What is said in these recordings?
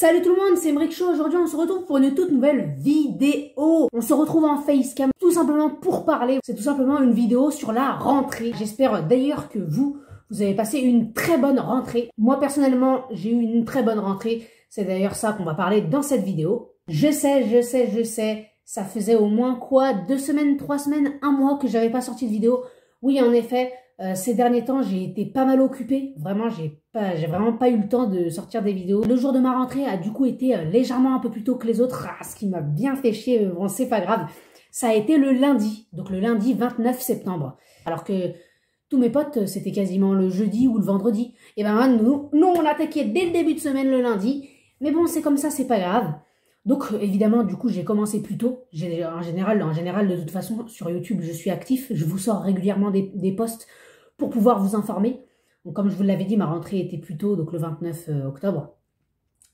Salut tout le monde, c'est Emric Show. Aujourd'hui on se retrouve pour une toute nouvelle vidéo. On se retrouve en facecam tout simplement pour parler. C'est tout simplement une vidéo sur la rentrée. J'espère d'ailleurs que vous avez passé une très bonne rentrée. Moi personnellement j'ai eu une très bonne rentrée. C'est d'ailleurs ça qu'on va parler dans cette vidéo. Je sais, ça faisait au moins quoi, 2 semaines, 3 semaines, 1 mois que j'avais pas sorti de vidéo. Oui en effet, ces derniers temps j'ai été pas mal occupée. Vraiment j'ai vraiment pas eu le temps de sortir des vidéos. Le jour de ma rentrée a du coup été légèrement un peu plus tôt que les autres, ce qui m'a bien fait chier, bon c'est pas grave. Ça a été le lundi, donc le lundi 29 septembre. Alors que tous mes potes c'était quasiment le jeudi ou le vendredi. Et ben nous on attaquait dès le début de semaine le lundi. Mais bon c'est comme ça, c'est pas grave. Donc évidemment du coup j'ai commencé plus tôt. En général de toute façon sur YouTube je suis actif, je vous sors régulièrement des posts pour pouvoir vous informer. Donc comme je vous l'avais dit, ma rentrée était plus tôt, donc le 29 octobre.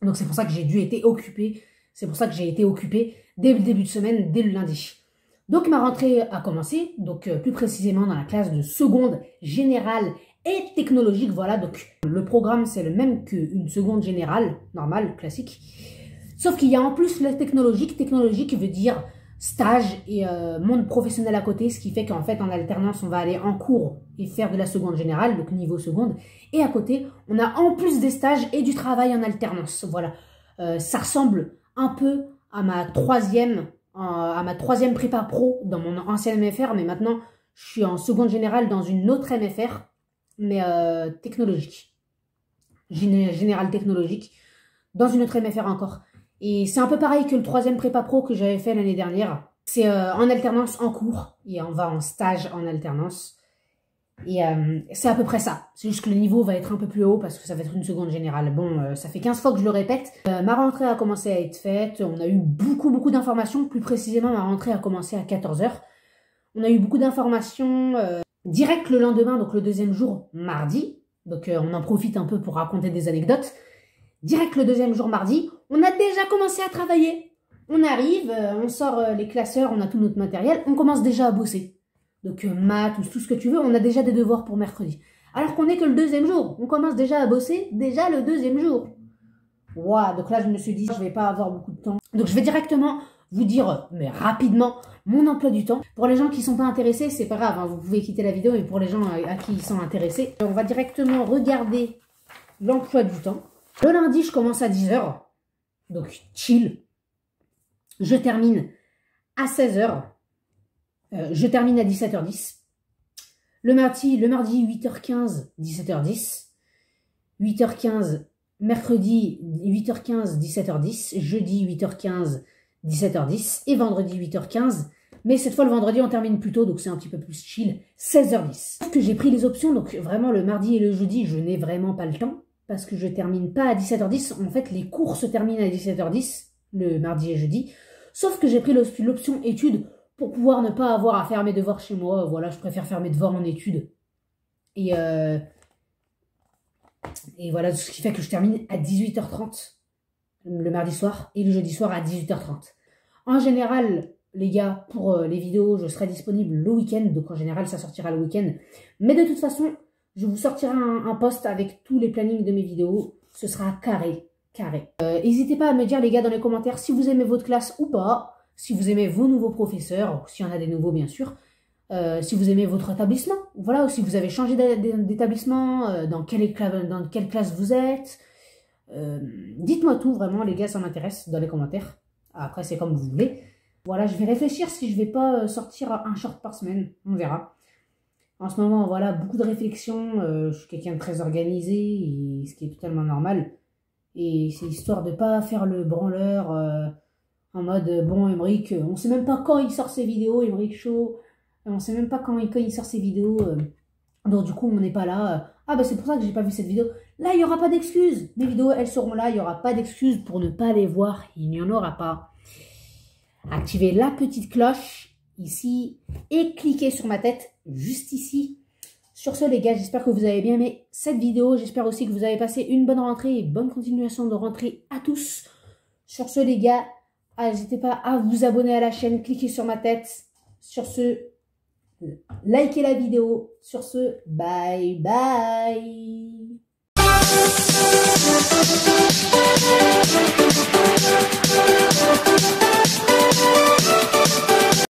Donc c'est pour ça que j'ai dû être occupée. C'est pour ça que j'ai été occupée dès le début de semaine, dès le lundi. Donc ma rentrée a commencé, donc plus précisément dans la classe de seconde générale et technologique. Voilà, donc le programme c'est le même qu'une seconde générale, normale, classique. Sauf qu'il y a en plus le technologique. Technologique veut dire stage et monde professionnel à côté, ce qui fait qu'en fait en alternance on va aller en cours et faire de la seconde générale, donc niveau seconde, et à côté on a en plus des stages et du travail en alternance. Voilà, ça ressemble un peu à ma troisième prépa pro dans mon ancienne MFR, mais maintenant je suis en seconde générale dans une autre MFR, mais technologique, générale technologique, dans une autre MFR encore. Et c'est un peu pareil que le troisième prépa pro que j'avais fait l'année dernière. C'est en alternance en cours et on va en stage en alternance. Et c'est à peu près ça. C'est juste que le niveau va être un peu plus haut parce que ça va être une seconde générale. Bon, ça fait 15 fois que je le répète. Ma rentrée a commencé à être faite. On a eu beaucoup d'informations. Plus précisément, ma rentrée a commencé à 14 h. On a eu beaucoup d'informations direct le lendemain, donc le deuxième jour, mardi. Donc on en profite un peu pour raconter des anecdotes. Direct le deuxième jour mardi, on a déjà commencé à travailler. On arrive, on sort les classeurs, on a tout notre matériel, on commence déjà à bosser. Donc maths ou tout ce que tu veux, on a déjà des devoirs pour mercredi. Alors qu'on n'est que le deuxième jour, on commence déjà à bosser, déjà le deuxième jour. Waouh, donc là je me suis dit, je vais pas avoir beaucoup de temps. Donc je vais directement vous dire, mais rapidement, mon emploi du temps. Pour les gens qui sont pas intéressés, c'est pas grave, hein, vous pouvez quitter la vidéo, mais pour les gens à qui ils sont intéressés, on va directement regarder l'emploi du temps. Le lundi, je commence à 10 h, donc chill. Je termine à 16 h. Je termine à 17 h 10. Le mardi 8 h 15, 17 h 10. 8 h 15, mercredi 8 h 15, 17 h 10. Jeudi 8 h 15, 17 h 10. Et vendredi 8 h 15. Mais cette fois, le vendredi, on termine plus tôt, donc c'est un petit peu plus chill. 16 h 10. Sauf que j'ai pris les options, donc vraiment le mardi et le jeudi, je n'ai vraiment pas le temps. Parce que je termine pas à 17 h 10. En fait, les cours se terminent à 17 h 10, le mardi et jeudi. Sauf que j'ai pris l'option études pour pouvoir ne pas avoir à faire mes devoirs chez moi. Voilà, je préfère faire mes devoirs en études. Et voilà, ce qui fait que je termine à 18 h 30 le mardi soir et le jeudi soir à 18 h 30. En général, les gars, pour les vidéos, je serai disponible le week-end. Donc en général, ça sortira le week-end. Mais de toute façon, je vous sortirai un post avec tous les plannings de mes vidéos. Ce sera carré. N'hésitez pas à me dire, les gars, dans les commentaires, si vous aimez votre classe ou pas. Si vous aimez vos nouveaux professeurs, ou s'il y en a des nouveaux, bien sûr. Si vous aimez votre établissement. Voilà, ou si vous avez changé d'établissement, dans quelle classe vous êtes. Dites-moi tout, vraiment, les gars, ça m'intéresse dans les commentaires. Après, c'est comme vous voulez. Voilà, je vais réfléchir si je vais pas sortir un short par semaine. On verra. En ce moment, voilà, beaucoup de réflexions. Je suis quelqu'un de très organisé, et ce qui est totalement normal. Et c'est histoire de pas faire le branleur en mode, bon, Emric, on sait même pas quand il sort ses vidéos, Emric Show. On sait même pas quand il sort ses vidéos. Donc du coup, on n'est pas là. Ah bah c'est pour ça que j'ai pas vu cette vidéo. Là, il n'y aura pas d'excuses. Les vidéos, elles seront là. Il n'y aura pas d'excuses pour ne pas les voir. Il n'y en aura pas. Activez la petite cloche ici et cliquez sur ma tête juste ici. Sur ce les gars, j'espère que vous avez bien aimé cette vidéo. J'espère aussi que vous avez passé une bonne rentrée et bonne continuation de rentrée à tous. Sur ce les gars, n'hésitez pas à vous abonner à la chaîne, cliquez sur ma tête. Sur ce, likez la vidéo. Sur ce, bye bye.